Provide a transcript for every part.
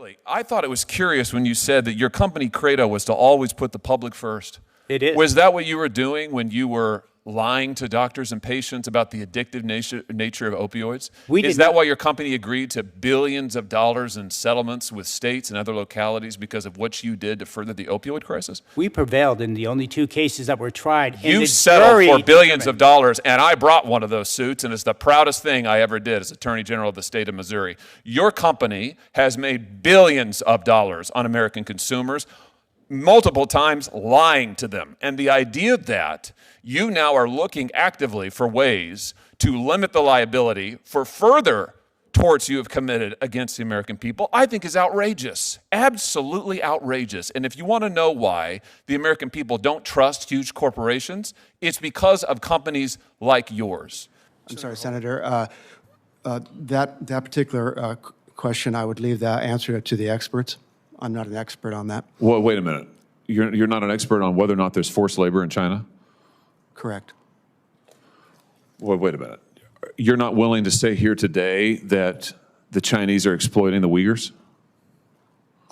Incidentally, I thought it was curious when you said that your company credo was to always put the public first. It is. Was that what you were doing when you were lying to doctors and patients about the addictive nature of opioids? Is that why your company agreed to billions of dollars in settlements with states and other localities because of what you did to further the opioid crisis? We prevailed in the only 2 cases that were tried. You settled for billions of dollars, and I brought one of those suits, and it's the proudest thing I ever did as Attorney General of the state of Missouri. Your company has made billions of dollars on American consumers, multiple times lying to them. And the idea that you now are looking actively for ways to limit the liability for further torts you have committed against the American people, I think is outrageous, absolutely outrageous. And if you want to know why the American people don't trust huge corporations, it's because of companies like yours. I'm sorry, Senator. That particular question, I would leave that answer to the experts. I'm not an expert on that. Well, wait a minute. You're not an expert on whether or not there's forced labor in China? Correct. Well, wait a minute. You're not willing to say here today that the Chinese are exploiting the Uyghurs?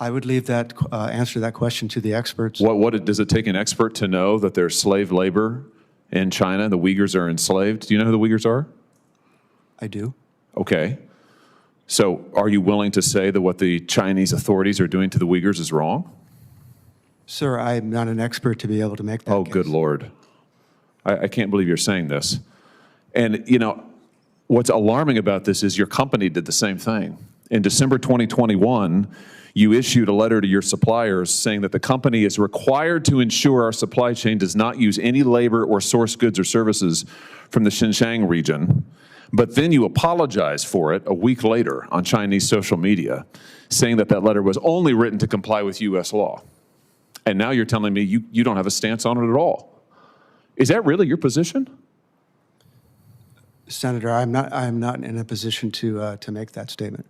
I would leave that answer to that question to the experts. Does it take an expert to know that there's slave labor in China and the Uyghurs are enslaved? Do you know who the Uyghurs are? I do. Okay. So are you willing to say that what the Chinese authorities are doing to the Uyghurs is wrong? Sir, I'm not an expert to be able to make that Oh, case. good Lord. I can't believe you're saying this. And, you know, what's alarming about this is your company did the same thing. In December 2021, you issued a letter to your suppliers saying that the company is required to ensure our supply chain does not use any labor or source goods or services from the Xinjiang region. But then you apologize for it a week later on Chinese social media, saying that that letter was only written to comply with U.S. law. And now you're telling me you don't have a stance on it at all. Is that really your position? Senator, I'm not in a position to make that statement.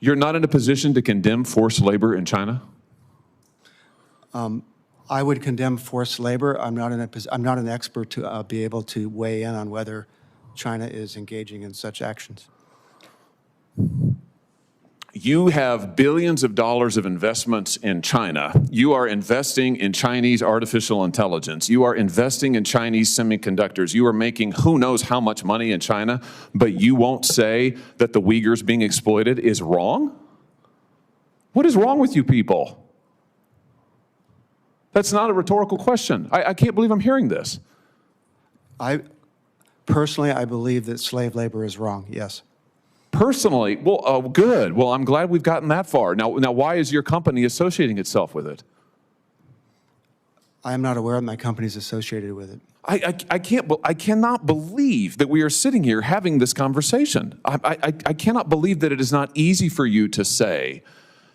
You're not in a position to condemn forced labor in China? I would condemn forced labor. I'm not an expert to be able to weigh in on whether China is engaging in such actions. You have billions of dollars of investments in China. You are investing in Chinese artificial intelligence. You are investing in Chinese semiconductors. You are making who knows how much money in China, but you won't say that the Uyghurs being exploited is wrong? What is wrong with you people? That's not a rhetorical question. I can't believe I'm hearing this. Personally, I believe that slave labor is wrong, yes. Personally, well, good. Well, I'm glad we've gotten that far. Now, why is your company associating itself with it? I am not aware that my company is associated with it. I cannot believe that we are sitting here having this conversation. I cannot believe that it is not easy for you to say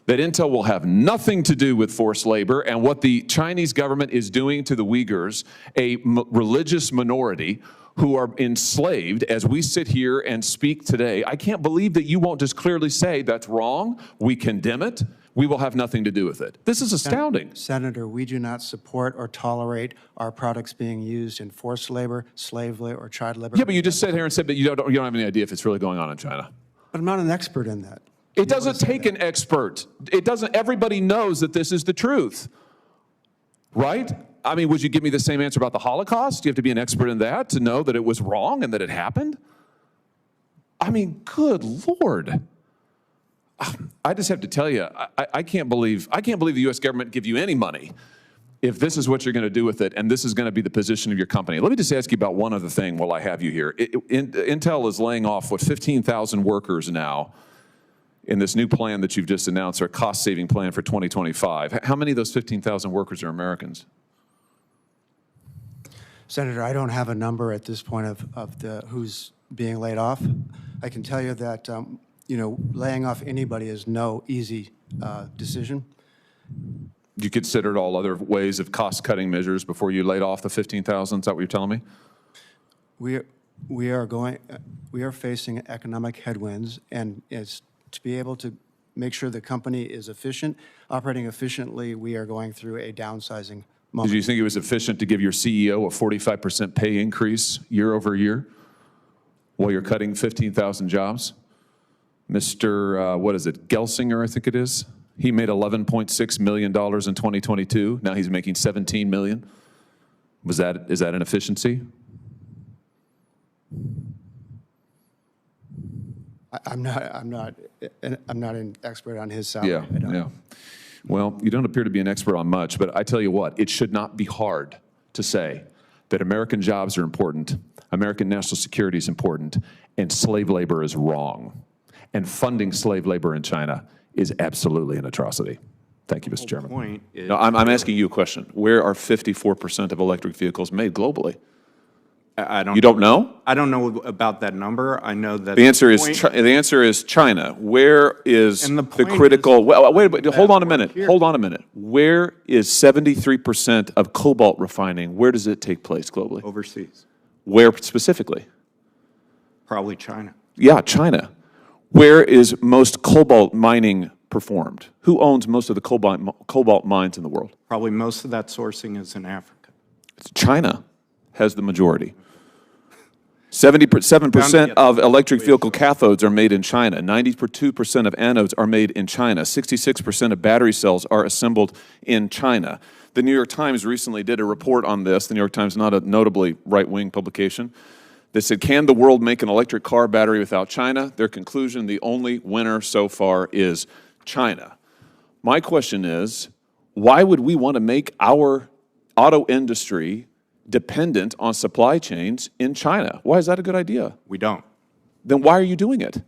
that Intel will have nothing to do with forced labor and what the Chinese government is doing to the Uyghurs, a religious minority who are enslaved as we sit here and speak today. I can't believe that you won't just clearly say that's wrong, we condemn it, we will have nothing to do with it. This is astounding. Senator, we do not support or tolerate our products being used in forced labor, slave labor, or child labor. Yeah, but you just sat here and said that you don't have any idea if it's really going on in China. But I'm not an expert in that. It doesn't take an expert. It doesn't, everybody knows that this is the truth, right? I mean, would you give me the same answer about the Holocaust? Do you have to be an expert in that to know that it was wrong and that it happened? I mean, good Lord. I just have to tell you, I can't believe the U.S. government give you any money if this is what you're going to do with it and this is going to be the position of your company. Let me just ask you about one other thing while I have you here. Intel is laying off, 15,000 workers now in this new plan that you've just announced, our cost-saving plan for 2025. How many of those 15,000 workers are Americans? Senator, I don't have a number at this point of who's being laid off. I can tell you that laying off anybody is no easy decision. You considered all other ways of cost-cutting measures before you laid off the 15,000? Is that what you're telling me? We are facing economic headwinds, and it's to be able to make sure the company is efficient, operating efficiently. We are going through a downsizing moment. Did you think it was efficient to give your CEO a 45% pay increase year over year while you're cutting 15,000 jobs? Mr. What is it, Gelsinger, I think it is? He made $11.6 million in 2022. Now he's making $17 million. Is that an efficiency? I'm not an expert on his salary. Yeah, I don't- yeah. Well, you don't appear to be an expert on much, but I tell you what, it should not be hard to say that American jobs are important, American national security is important, and slave labor is wrong. And funding slave labor in China is absolutely an atrocity. Thank you, Mr. Chairman. Point is, No, I'm asking you a question. Where are 54% of electric vehicles made globally? I don't. You don't know? I don't know about that number. I know that The answer is point- China. Where is And the the point critical? is Wait, hold on a we're minute. here. Hold on a minute. Where is 73% of cobalt refining? Where does it take place globally? overseas, Where specifically? probably China. Yeah, China. Where is most cobalt mining performed? Who owns most of the cobalt mines in the world? Probably most of that sourcing is in Africa. China has the majority. 77% of electric vehicle cathodes are made in China. 92% of anodes are made in China. 66% of battery cells are assembled in China. The New York Times recently did a report on this. The New York Times, not a notably right-wing publication, that said, can the world make an electric car battery without China? Their conclusion, the only winner so far is China. My question is, why would we want to make our auto industry dependent on supply chains in China? Why is that a good idea? We don't. Then why are you doing it?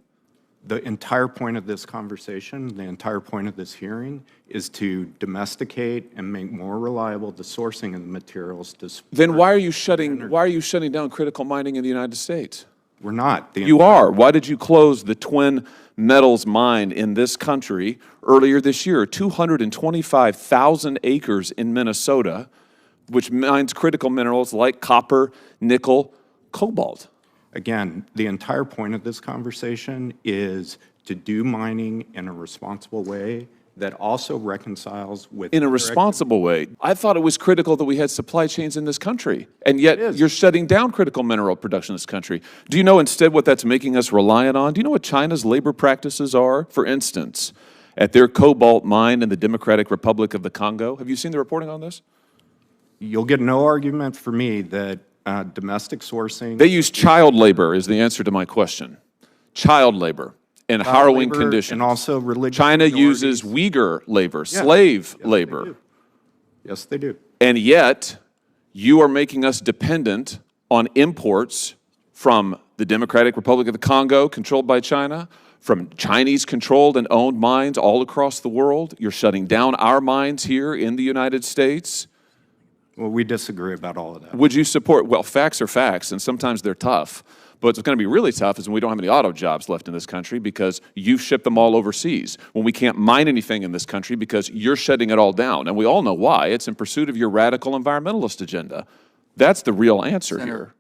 The entire point of this conversation, the entire point of this hearing, is to domesticate and make more reliable the sourcing of the materials to support. Then why are you shutting down critical mining in the United States? We're not. You are. Why did you close the Twin Metals mine in this country earlier this year? 225,000 acres in Minnesota, which mines critical minerals like copper, nickel, cobalt. Again, the entire point of this conversation is to do mining in a responsible way that also reconciles with. In a responsible way. I thought it was critical that we had supply chains in this country, and yet you're shutting down critical mineral production in this country. Do you know instead what that's making us reliant on? Do you know what China's labor practices are? For instance, at their cobalt mine in the Democratic Republic of the Congo. Have you seen the reporting on this? You'll get no argument for me that domestic sourcing. They use child labor is the answer to my question. Child labor in harrowing labor conditions. and also religious China minorities. uses Uyghur labor, slave Yes, they labor. do. Yes, they do. And yet, you are making us dependent on imports from the Democratic Republic of the Congo, controlled by China, from Chinese-controlled and owned mines all across the world. You're shutting down our mines here in the United States. Well, we disagree about all of that. Would you support, well, facts are facts, and sometimes they're tough. But what's going to be really tough is when we don't have any auto jobs left in this country because you ship them all overseas, when we can't mine anything in this country because you're shutting it all down. And we all know why. It's in pursuit of your radical environmentalist agenda. That's the real answer here.